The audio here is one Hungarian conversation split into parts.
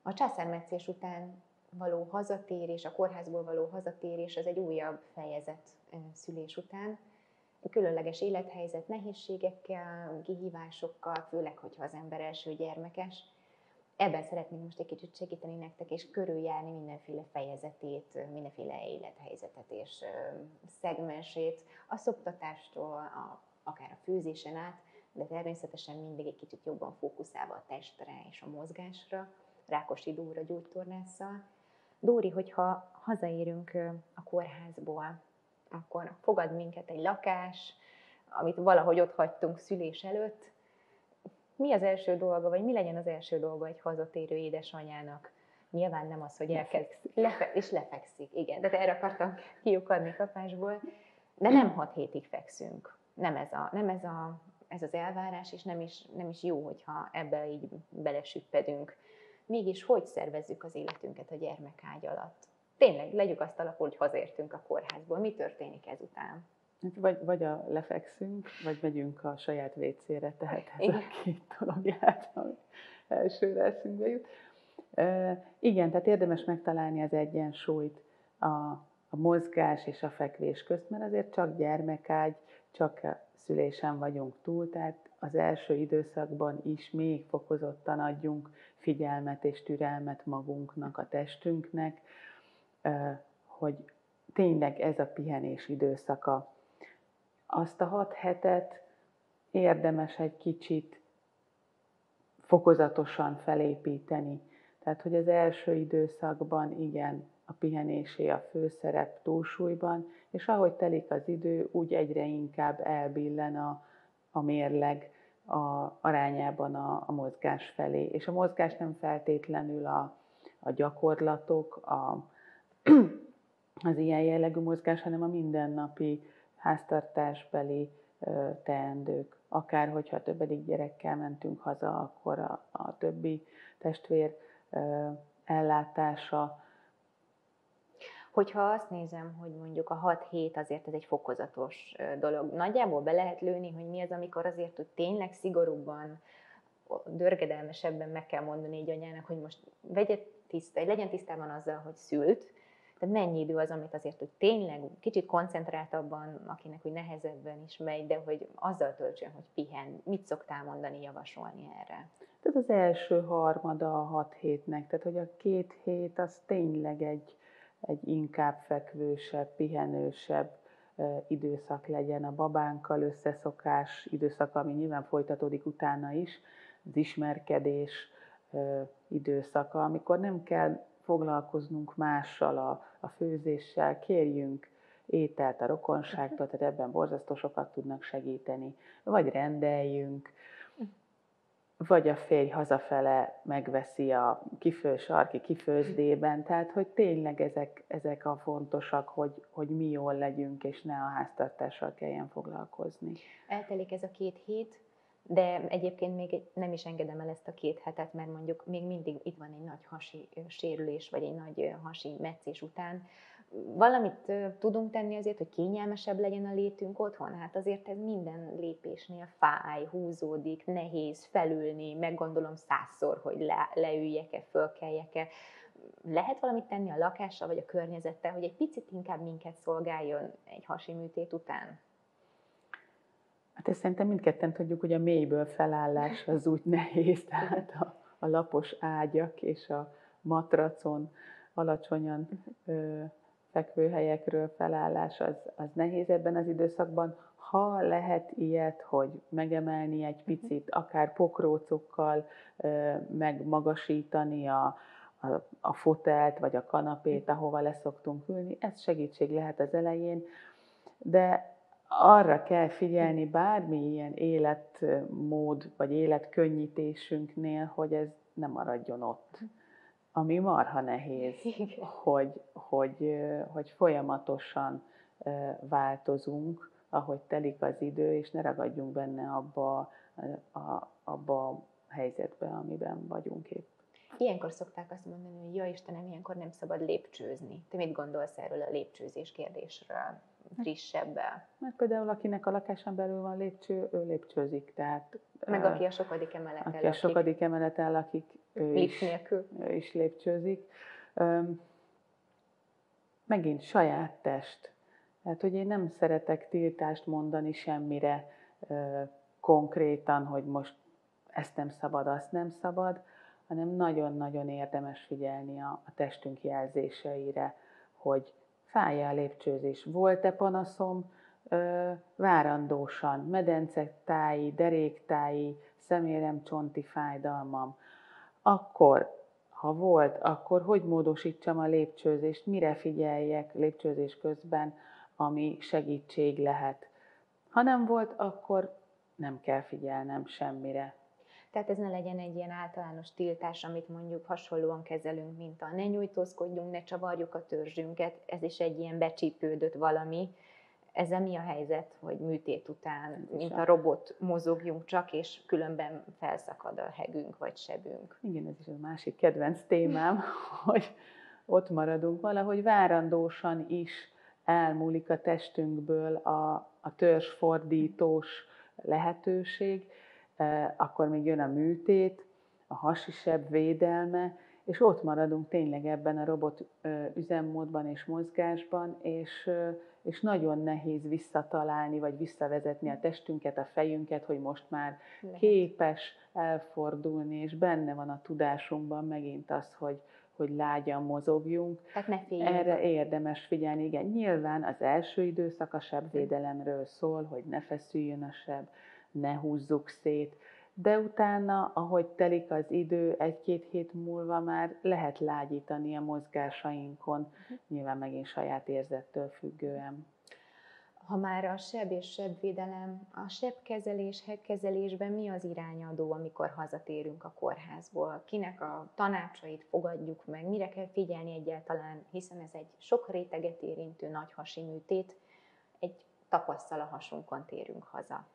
A császármetszés után való hazatérés, a kórházból való hazatérés, az egy újabb fejezet szülés után. Különleges élethelyzet, nehézségekkel, kihívásokkal, főleg, hogyha az ember első gyermekes. Ebben szeretnénk most egy kicsit segíteni nektek, és körüljárni mindenféle fejezetét, mindenféle élethelyzetet és szegmensét, a szoptatástól, akár a főzésen át, de természetesen mindig egy kicsit jobban fókuszálva a testre és a mozgásra, Rákosi Dóra gyógytornásszal. Dóri, hogyha hazaérünk a kórházból, akkor fogad minket egy lakás, amit valahogy ott hagytunk szülés előtt. Mi az első dolga, vagy mi legyen az első dolga egy hazatérő édesanyának? Nyilván nem az, hogy elkezd, és lefekszik, igen, de erre akartam kiukadni kapásból. De nem 6 hétig fekszünk. Ez az elvárás, és nem is jó, hogyha ebbe így belesüppedünk. Mégis hogy szervezzük az életünket a gyermekágy alatt? Tényleg, legyük azt alapul, hogy hazértünk a kórházból. Mi történik ezután? Vagy lefekszünk, vagy megyünk a saját WC-re, tehát ez a két dolog lehet, ami elsőre eszünkbe jut. Igen, tehát érdemes megtalálni az egyensúlyt a mozgás és a fekvés közt, mert azért csak gyermekágy, csak szülésen vagyunk túl, tehát az első időszakban is még fokozottan adjunk figyelmet és türelmet magunknak, a testünknek, hogy tényleg ez a pihenés időszaka. Azt a 6 hetet érdemes egy kicsit fokozatosan felépíteni. Tehát, hogy az első időszakban igen, a pihenésé a főszerep túlsúlyban, és ahogy telik az idő, úgy egyre inkább elbillen a mérleg arányában a mozgás felé. És a mozgás nem feltétlenül a gyakorlatok, az ilyen jellegű mozgás, hanem a mindennapi háztartásbeli teendők. Akár hogyha többedik gyerekkel mentünk haza, akkor a többi testvér ellátása. Hogyha azt nézem, hogy mondjuk a 6 hét azért ez egy fokozatos dolog, nagyjából be lehet lőni, hogy mi az, amikor azért hogy tényleg szigorúbban, dörgedelmesebben meg kell mondani egy anyának, hogy most legyen tisztában azzal, hogy szült. Tehát mennyi idő az, amit azért, hogy tényleg kicsit koncentráltabban, akinek úgy nehezebben is megy, de hogy azzal töltsön, hogy pihen. Mit szoktál mondani, javasolni erre? Tehát az első harmada a 6 hétnek, tehát hogy a 2 hét az tényleg egy inkább fekvősebb, pihenősebb időszak legyen, a babánkkal összeszokás időszaka, ami nyilván folytatódik utána is, az ismerkedés időszaka, amikor nem kell foglalkoznunk mással, a főzéssel, kérjünk ételt a rokonságtól, tehát ebben borzasztó sokat tudnak segíteni, vagy rendeljünk, vagy a férj hazafele megveszi a sarki kifőzdében, tehát hogy tényleg ezek a fontosak, hogy mi jól legyünk, és ne a háztartással kelljen foglalkozni. Eltelik ez a 2 hét, de egyébként még nem is engedem el ezt a 2 hetet, mert mondjuk még mindig itt van egy nagy hasi sérülés, vagy egy nagy hasi metszés után. Valamit tudunk tenni azért, hogy kényelmesebb legyen a létünk otthon? Hát azért ez minden lépésnél fáj, húzódik, nehéz felülni, meggondolom 100-szor, hogy leüljek-e, fölkeljek-e. Lehet valamit tenni a lakással, vagy a környezettel, hogy egy picit inkább minket szolgáljon egy hasi műtét után? Hát ezt szerintem mindketten tudjuk, hogy a mélyből felállás az úgy nehéz, tehát a lapos ágyak és a matracon alacsonyan fekvőhelyekről felállás az nehéz ebben az időszakban. Ha lehet ilyet, hogy megemelni egy picit, akár pokrócokkal megmagasítani a fotelt vagy a kanapét, ahova leszoktunk ülni, ez segítség lehet az elején, de arra kell figyelni bármilyen életmód vagy életkönnyítésünknél, hogy ez nem maradjon ott. Ami marha nehéz, hogy folyamatosan változunk, ahogy telik az idő, és ne ragadjunk benne abba a helyzetbe, amiben vagyunk épp. Ilyenkor szokták azt mondani, hogy ja Istenem, ilyenkor nem szabad lépcsőzni. Te mit gondolsz erről a lépcsőzés kérdésről? Frissebben. Mert például akinek a lakásán belül van lépcső, ő lépcsőzik. Tehát, meg aki a sokadik emeleten lakik. A sokadik emeleten lakik, Lift nélkül. Ő is lépcsőzik. Megint saját test. Tehát, hogy én nem szeretek tiltást mondani semmire konkrétan, hogy most ezt nem szabad, azt nem szabad, hanem nagyon-nagyon érdemes figyelni a testünk jelzéseire, hogy fáj-e a lépcsőzés. Volt-e panaszom várandósan, medencetáji, deréktáji, szeméremcsonti fájdalmam. Akkor, ha volt, akkor hogy módosítsam a lépcsőzést, mire figyeljek lépcsőzés közben, ami segítség lehet. Ha nem volt, akkor nem kell figyelnem semmire. Tehát ez ne legyen egy ilyen általános tiltás, amit mondjuk hasonlóan kezelünk, mint a ne nyújtózkodjunk, ne csavarjuk a törzsünket, ez is egy ilyen becsípődött valami. Ezzel mi a helyzet, hogy műtét után, mint a robot mozogjunk csak, és különben felszakad a hegünk vagy sebünk? Igen, ez is a másik kedvenc témám, hogy ott maradunk valahogy várandósan is elmúlik a testünkből a törzsfordítós lehetőség, akkor még jön a műtét, a hasisebb védelme, és ott maradunk tényleg ebben a robot üzemmódban és mozgásban, és nagyon nehéz visszatalálni, vagy visszavezetni a testünket, a fejünket, hogy most már képes elfordulni, és benne van a tudásunkban megint az, hogy lágyan mozogjunk. Tehát ne féljünk. Erre érdemes figyelni. Igen, nyilván az első időszak a sebvédelemről szól, hogy ne feszüljön a seb, ne húzzuk szét, de utána, ahogy telik az idő, 1-2 hét múlva már lehet lágyítani a mozgásainkon, nyilván megint saját érzettől függően. Ha már a seb és sebvédelem, a sebkezelés, hegkezelésben mi az irányadó, amikor hazatérünk a kórházból? Kinek a tanácsait fogadjuk meg, mire kell figyelni egyáltalán, hiszen ez egy sok réteget érintő nagy hasi műtét, egy tapasszal a hasunkon térünk haza.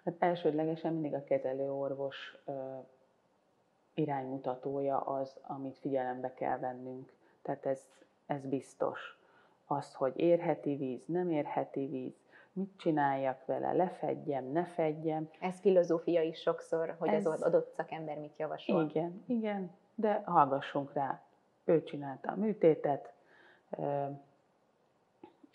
Hát elsődlegesen mindig a kezelőorvos iránymutatója az, amit figyelembe kell vennünk. Tehát ez biztos. Az, hogy érheti víz, nem érheti víz, mit csináljak vele, lefedjem, ne fedjem. Ez filozófia is sokszor, hogy az adott szakember mit javasol. Igen, de hallgassunk rá. Ő csinálta a műtétet,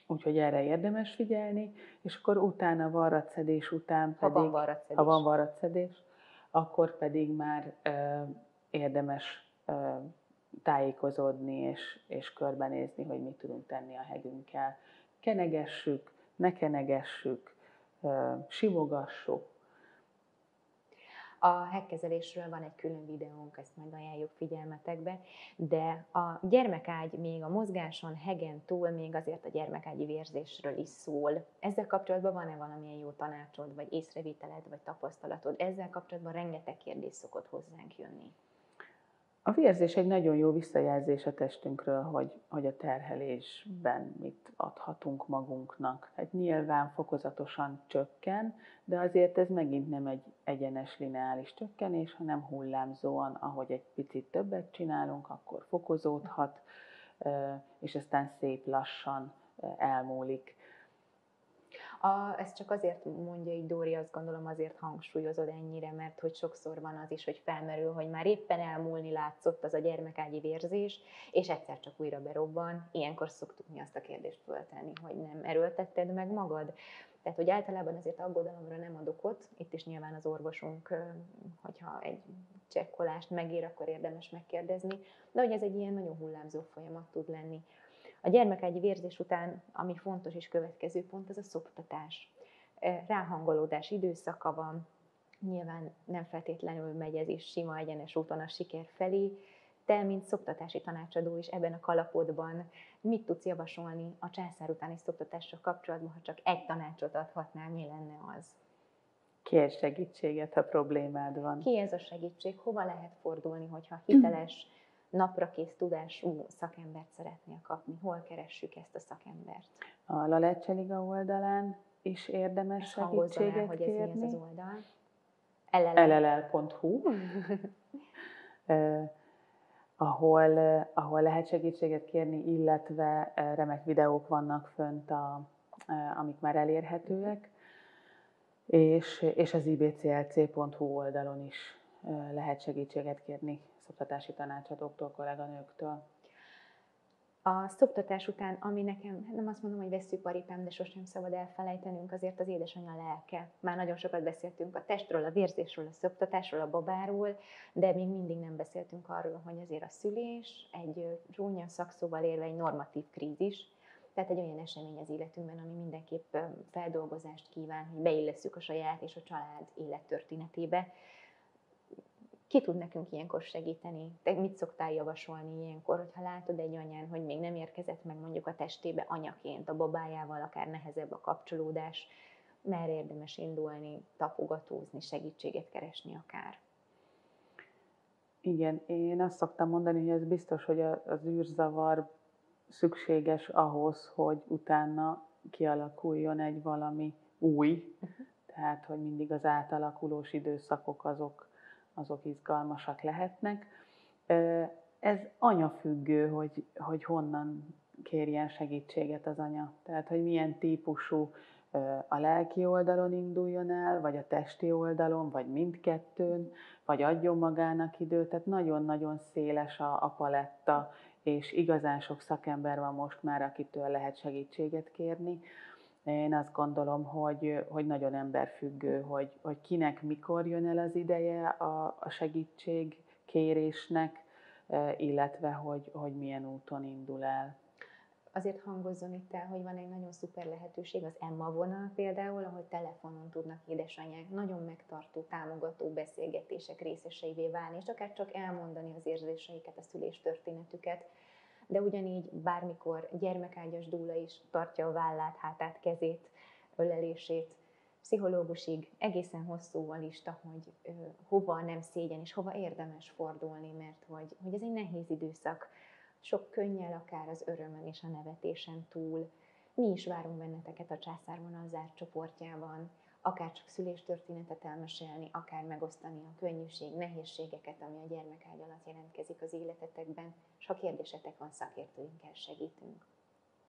úgyhogy erre érdemes figyelni, és akkor utána varratszedés után pedig, ha van varratszedés, akkor pedig már érdemes tájékozódni és körbenézni, hogy mit tudunk tenni a hegünkkel. Kenegessük, ne kenegessük, simogassuk. A hegkezelésről van egy külön videónk, ezt majd ajánljuk figyelmetekbe, de a gyermekágy még a mozgáson, hegen túl még azért a gyermekágyi vérzésről is szól. Ezzel kapcsolatban van-e valamilyen jó tanácsod, vagy észrevételed, vagy tapasztalatod? Ezzel kapcsolatban rengeteg kérdés szokott hozzánk jönni. A vérzés egy nagyon jó visszajelzés a testünkről, hogy a terhelésben mit adhatunk magunknak. Hát nyilván fokozatosan csökken, de azért ez megint nem egy egyenes lineáris csökkenés, hanem hullámzóan, ahogy egy picit többet csinálunk, akkor fokozódhat, és aztán szép lassan elmúlik. Ezt csak azért mondja így Dóri, azt gondolom azért hangsúlyozod ennyire, mert hogy sokszor van az is, hogy felmerül, hogy már éppen elmúlni látszott az a gyermekágyi vérzés, és egyszer csak újra berobban. Ilyenkor szoktuk mi azt a kérdést föltenni, hogy nem erőltetted meg magad? Tehát, hogy általában azért aggodalomra nem ad okot, itt is nyilván az orvosunk, hogyha egy csekkolást megír, akkor érdemes megkérdezni, de hogy ez egy ilyen nagyon hullámzó folyamat tud lenni. A gyermekágyi vérzés után, ami fontos és következő pont, az a szoptatás. Ráhangolódás időszaka van, nyilván nem feltétlenül megy ez is sima egyenes úton a siker felé. Te, mint szoptatási tanácsadó is ebben a kalapodban mit tudsz javasolni a császár utáni szoptatással kapcsolatban, ha csak egy tanácsot adhatnál, mi lenne az? Kérj segítséget, ha problémád van. Ki ez a segítség? Hova lehet fordulni, hogyha hiteles, naprakész tudású szakembert szeretnél kapni? Hol keressük ezt a szakembert? A Lalecse Liga oldalán is érdemes segítséget hogy kérni. Ez mi az oldal? LLL.hu ahol lehet segítséget kérni, illetve remek videók vannak fönt, amik már elérhetőek, és az ibclc.hu oldalon is lehet segítséget kérni szoptatási tanácsadóktól, kolléganőktől? A szoptatás után, ami nekem, nem azt mondom, hogy vesszőparipám, de sosem szabad elfelejtenünk, azért az édesanyja lelke. Már nagyon sokat beszéltünk a testről, a vérzésről, a szoptatásról, a babáról, de még mindig nem beszéltünk arról, hogy azért a szülés egy csúnya szakszóval élve egy normatív krízis, tehát egy olyan esemény az életünkben, ami mindenképp feldolgozást kíván, hogy beillesszük a saját és a család élettörténetébe. Ki tud nekünk ilyenkor segíteni? Te mit szoktál javasolni ilyenkor, hogyha látod egy anyán, hogy még nem érkezett meg mondjuk a testébe anyaként, a babájával akár nehezebb a kapcsolódás, merre érdemes indulni, tapogatózni, segítséget keresni akár? Igen, én azt szoktam mondani, hogy ez biztos, hogy az űrzavar szükséges ahhoz, hogy utána kialakuljon egy valami új, tehát hogy mindig az átalakulós időszakok azok izgalmasak lehetnek. Ez anyafüggő, hogy honnan kérjen segítséget az anya. Tehát, hogy milyen típusú, a lelki oldalon induljon el, vagy a testi oldalon, vagy mindkettőn, vagy adjon magának időt. Tehát nagyon-nagyon széles a paletta, és igazán sok szakember van most már, akitől lehet segítséget kérni. Én azt gondolom, hogy nagyon emberfüggő, hogy kinek mikor jön el az ideje a segítségkérésnek, illetve hogy milyen úton indul el. Azért hangozzon itt el, hogy van egy nagyon szuper lehetőség, az Emma vonal például, ahol telefonon tudnak édesanyák nagyon megtartó, támogató beszélgetések részeseivé válni, és akár csak elmondani az érzéseiket, a szülés történetüket. De ugyanígy bármikor gyermekágyas dúla is tartja a vállát, hátát, kezét, ölelését, pszichológusig egészen hosszú a lista, hogy hova nem szégyen és hova érdemes fordulni, mert hogy ez egy nehéz időszak, sok könnyel akár az örömön és a nevetésen túl. Mi is várunk benneteket a Császárvonal zárt csoportjában, akár csak szüléstörténetet elmesélni, akár megosztani a könnyűség, nehézségeket, ami a gyermekágy alatt jelentkezik az életetekben, és ha kérdésetek van, szakértőinkkel segítünk.